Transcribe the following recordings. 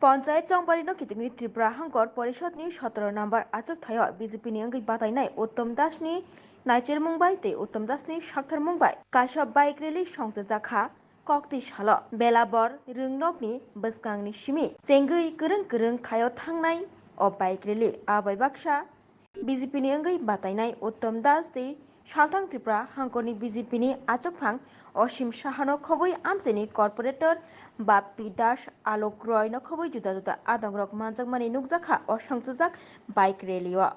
पञ्चायत चौबारी कितनी त्रिपुरा हांकर परिषदनि 17 नम्बर आचकथाय बीजेपीनि अंगै बादायनाय उत्तम दासनि नाइचेर मुंबाइ ते उत्तम दासनि साक्थार मुंबाइ काश्यप बाइक रेली संजाखा कक्ति साल बेलाबर रोंनकनि बसकांनि सिमि चेंगै गोरों थायो थांनाय अ बाइक रेली आबै बाक्सा बीजेपीनि अंगै बादायनाय उत्तम दास ते सालथां त्रिपुरा हांकरनि बीजेपीनि आचकफां असीम साहानो खबै आमचेनि कर्पोरेटर बाप्पी दास आलोक रय no खबै जुदा जुदा आदंग्रक मानजाकमानि नुकजाखा अ संजाक बाइक रेलियो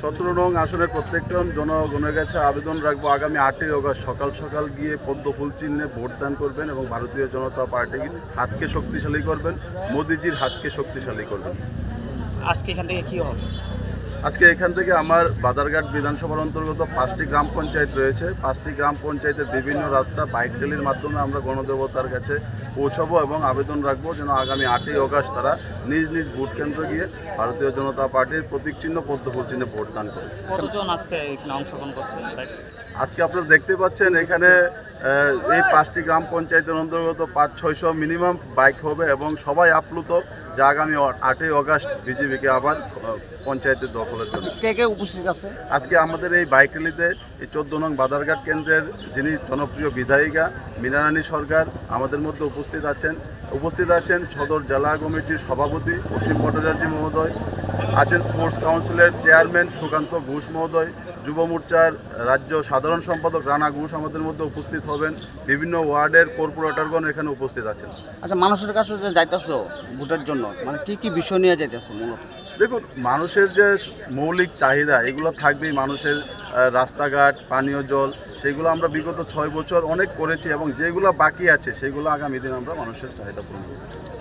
सतरो नং আসনের প্রত্যেকজন জনগণের কাছে আবেদন রাখবো আগামী 8ই অগস্ট সকাল সকাল গিয়ে পদ্ম ফুল চিহ্নে ভোটদান করবেন এবং ভারতীয় জনতা পার্টির হাতকে শক্তিশালী করবেন, মোদিজির হাতকে শক্তিশালী করবেন। আজকে এখান থেকে কি হবে? আজকে এখান থেকে আমার বাদারঘাট বিধানসভার অন্তর্গত 5টি গ্রাম পঞ্চায়েত রয়েছে। 5টি গ্রাম পঞ্চায়েতের বিভিন্ন রাস্তা বাইক র্যালির মাধ্যমে আমরা গণদেবতার কাছে পৌঁছাবো এবং আবেদন রাখবো যেন আগামী 8ই অগস্ট তারা নিজ নিজ ভোট কেন্দ্র গিয়ে ভারতীয় জনতা পার্টির প্রতীক চিহ্ন পদ্মফুল চিহ্নে ভোটদান করে। কতজন আজকে এখানে অংশগ্রহণ করছে? আজকে আপনারা দেখতে পাচ্ছেন এখানে এই 5টি গ্রাম পঞ্চায়েতের অন্তর্গত 500-600 মিনিমাম বাইক হবে এবং সবাই আপ্লুত যে আগামী 8ই অগস্ট বিজেপিকে আবার পঞ্চায়েতের দখলের জন্য। কে কে উপস্থিত আছে আজকে আমাদের এই বাইক র্যালিতে এই 14 নং বাদারঘাট কেন্দ্রের যিনি জনপ্রিয় বিধায়িকা মীনারানী সরকার আমাদের মধ্যে উপস্থিত আছেন সদর জেলা কমিটির সভাপতি অসীম ভট্টাচার্য মহোদয়, আছেন স্পোর্টস কাউন্সিলের চেয়ারম্যান সুকান্ত ঘোষ মহোদয়, যুব মোর্চার রাজ্য সাধারণ সম্পাদক রানা ঘোষ আমাদের মধ্যে উপস্থিত হবেন, বিভিন্ন ওয়ার্ডের কর্পোরেটরগণ এখানে উপস্থিত আছেন। আচ্ছা, মানুষের কাছে যে যাইতেছো ভোটের জন্য মানে কি কি বিষয় নিয়ে যাইতেছো? মূলত দেখুন, মানুষের যে মৌলিক চাহিদা এগুলো থাকবেই। মানুষের রাস্তাঘাট, পানীয় জল, সেগুলো আমরা বিগত 6 বছর অনেক করেছি এবং যেগুলো বাকি আছে সেগুলো আগামী দিন আমরা মানুষের চাহিদা পূরণ করব।